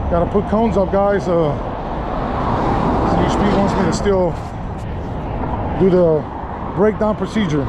Gotta put cones up, guys. CHP wants me to still do the breakdown procedure.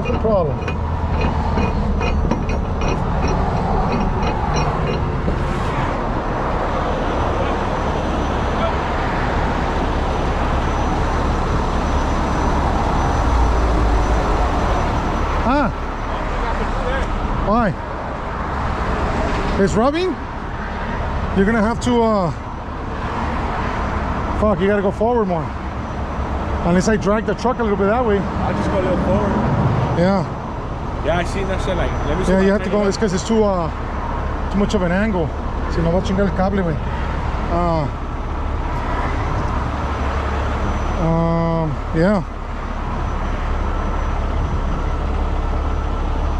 What's the problem? Ah. Why? It's rubbing? You're gonna have to fuck, you gotta go forward more. Unless I drag the truck a little bit that way. I'll just go a little forward. Yeah. Yeah, I seen that shit. Like, let me see. Yeah, you have to go. It's because it's too much of an angle. Si no va a chingar el cable, güey. Yeah.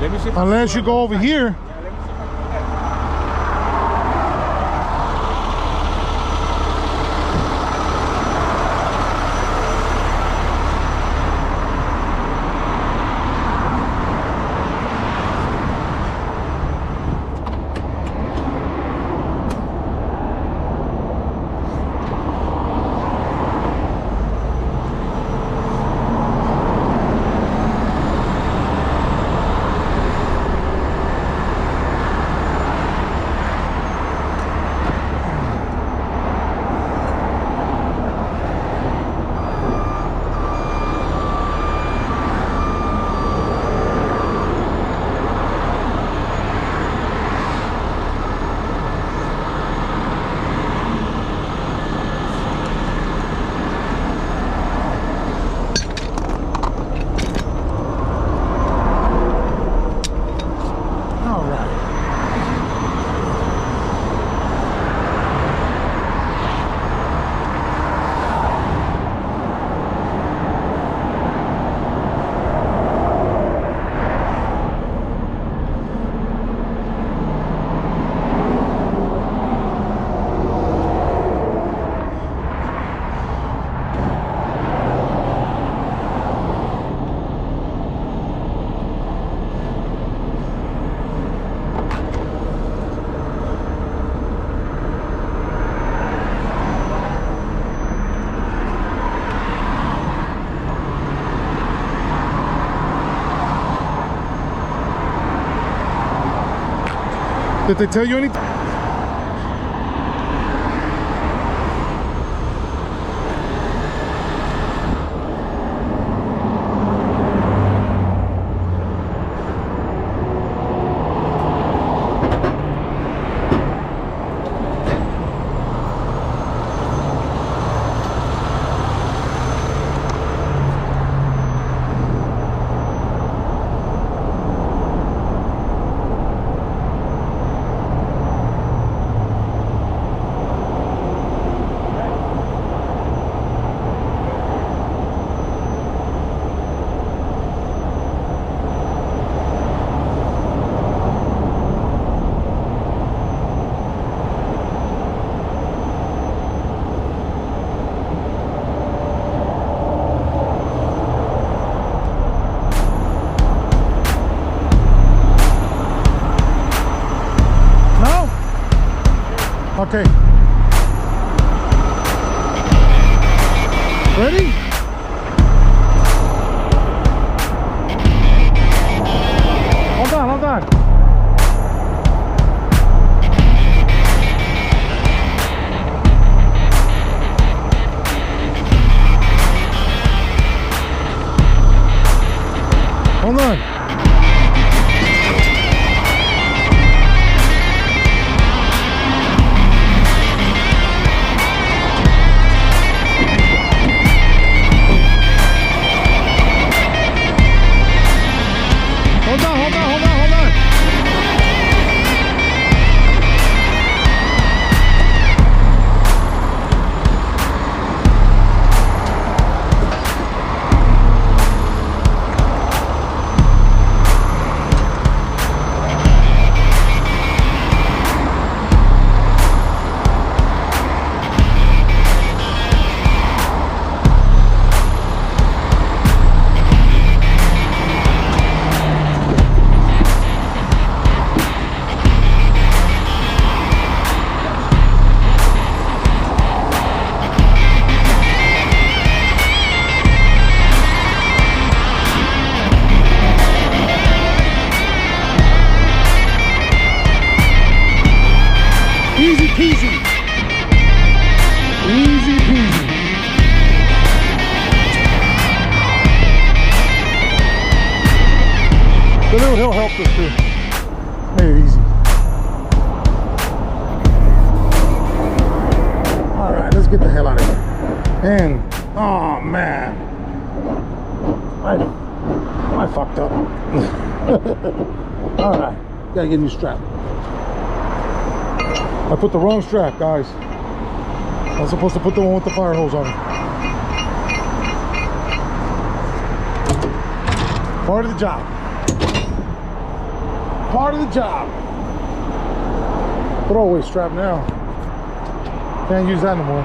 Let me see. Unless you go over here. Yeah, let me see if I can do Did they tell you anything? Okay. Ready? Hold on, hold on. Hold on. peasy. Easy peasy. The little hill helped us too. Made it easy. Alright, let's get the hell out of here. And, oh man. I fucked up. Alright, gotta get a new strap. I put the wrong strap, guys. I was supposed to put the one with the fire hose on it. Part of the job. Part of the job. Throwaway strap now. Can't use that no more.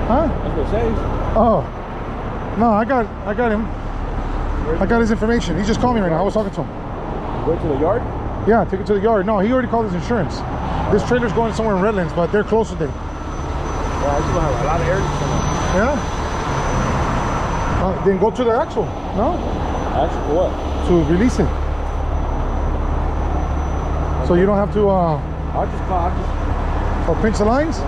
Huh? That's what it says. Oh. No, I got him. I got his information. He just called me right now. I was talking to him. Go to the yard? Yeah, take it to the yard. No, he already called his insurance. This trailer's going somewhere in Redlands, but they're close with it. Yeah, I just don't have a lot of air. Yeah? Then go to the axle. No? Actually, what? To release it. So you don't have to I'll just call. or pinch the lines?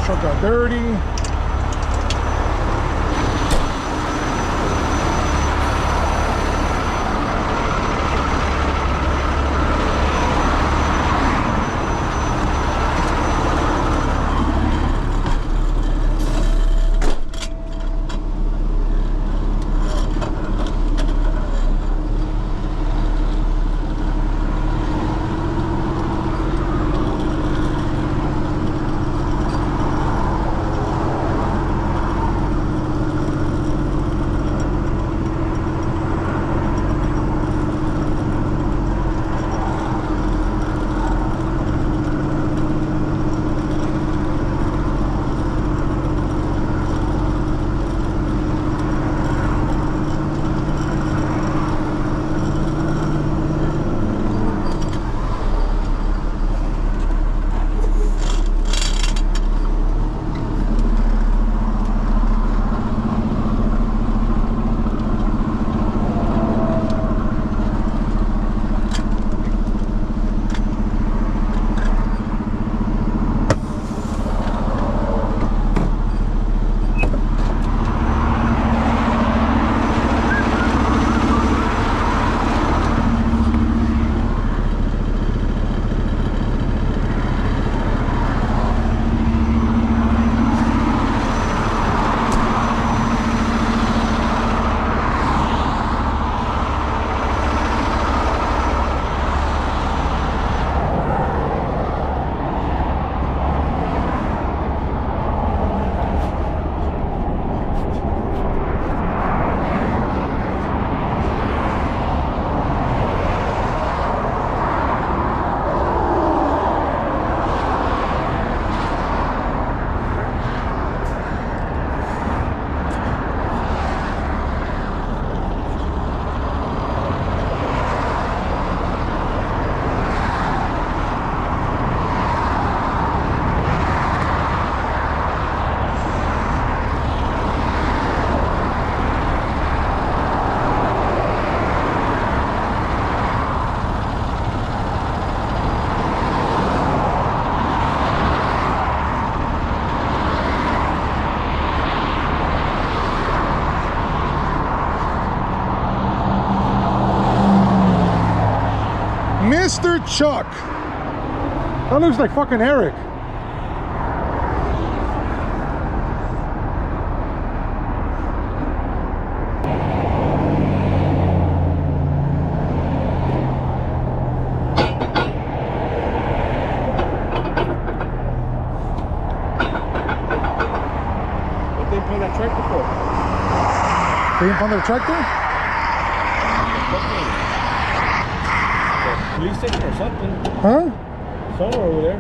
Truck got dirty. Mr. Chuck. That looks like fucking Eric. What they put that tractor for? They didn't find the tractor? Police station or something. Huh? Somewhere over there.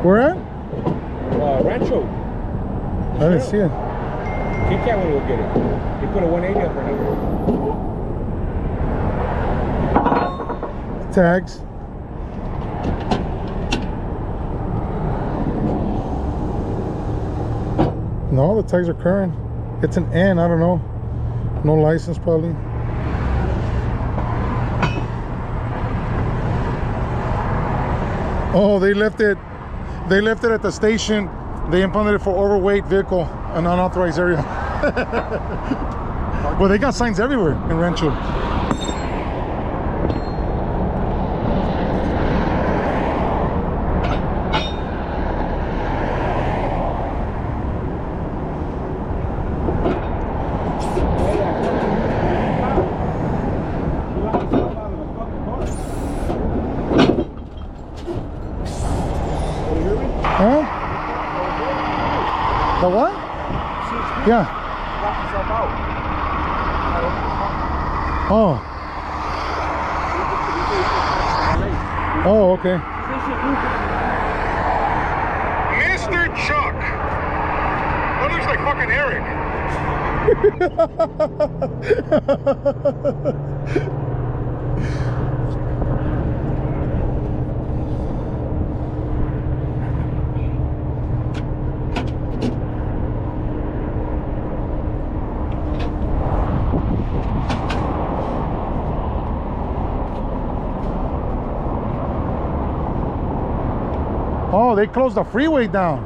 Where at? Rancho. I didn't see it. Kit Kat went to go get it. They put a 180 up right here. Tags. No, the tags are current. It's an N, I don't know. No license probably. Oh, they left it at the station. They impounded it for overweight vehicle, an unauthorized area. Well, they got signs everywhere in Rancho. Huh? The what? Yeah. Oh. Oh, okay. Mr. Chuck. That looks like fucking Eric. Oh, they closed the freeway down.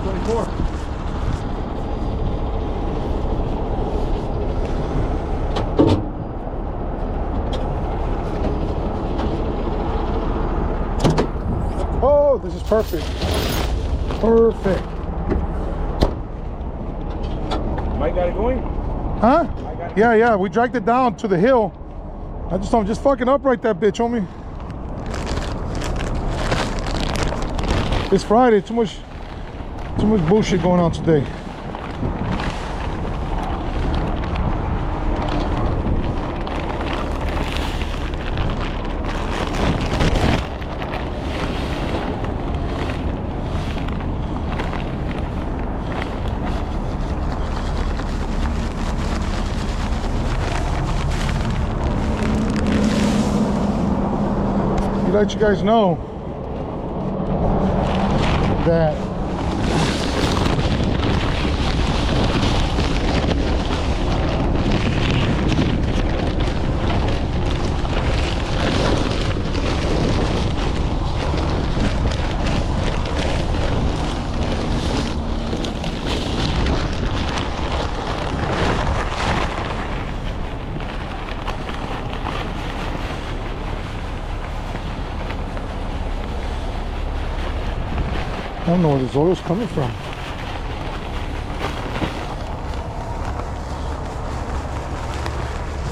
24. Oh, this is perfect. Perfect. Mike got it going? Huh? Yeah, we dragged it down to the hill. I just told him, just fucking upright that bitch, homie. It's Friday, too much bullshit going on today. To let you guys know that I don't know where this oil's coming from.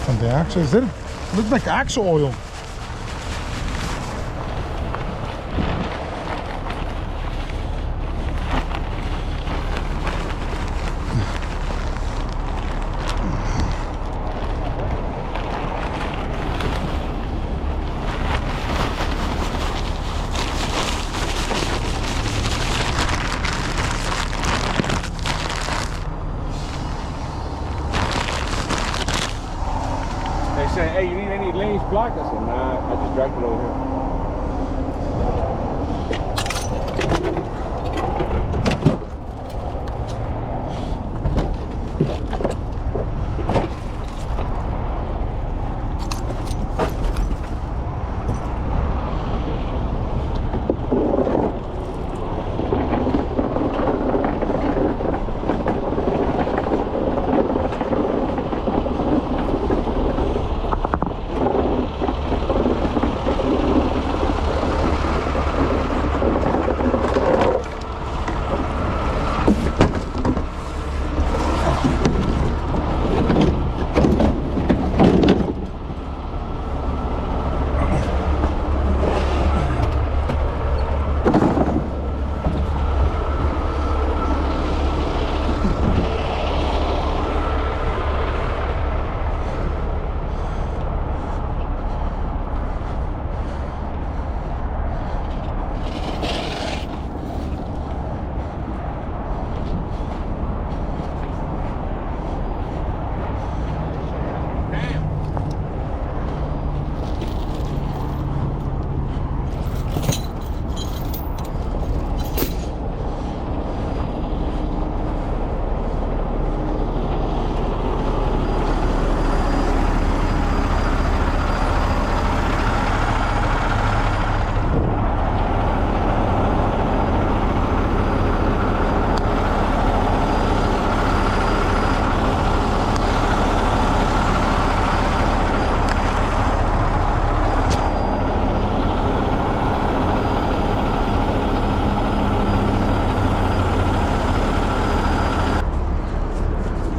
From the axle, is it? Looks like axle oil. They said, hey, you need any lanes blocked? I said, nah, I just dragged it over here.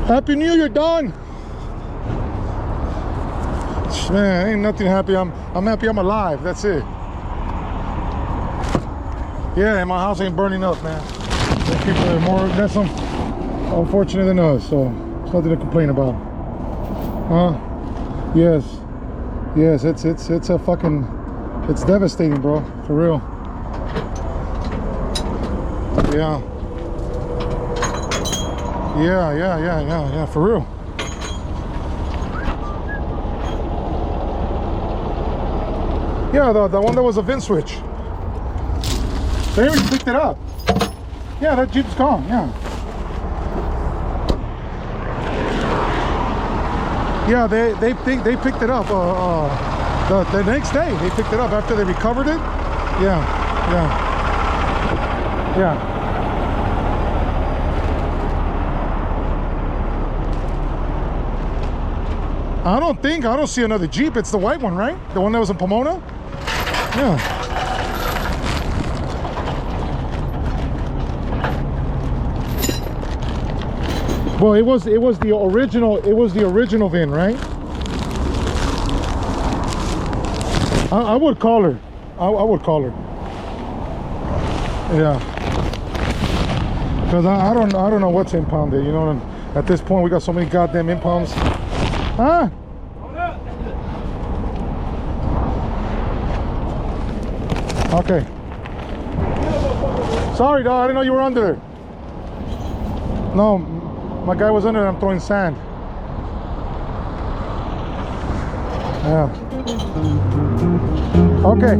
Happy New Year, Don. Man, ain't nothing happy. I'm happy I'm alive. That's it. Yeah, and my house ain't burning up, man. Those people are more that's unfortunate than us, so it's nothing to complain about. Huh? Yes. Yes, it's a fucking, it's devastating, bro. For real. Yeah. Yeah, for real. Yeah, the one that was a VIN switch. They already picked it up. Yeah, that Jeep's gone, yeah. Yeah, they picked it up the next day. They picked it up after they recovered it. Yeah. I don't see another Jeep. It's the white one, right? The one that was in Pomona? Yeah. Well, it was the original VIN, right? I would call her. I would call her. Yeah. Because I don't know what's impounded, you know. At this point, we got so many goddamn impounds. Huh? Okay. Sorry, dog. I didn't know you were under there. No, my guy was under there. I'm throwing sand. Yeah. Okay.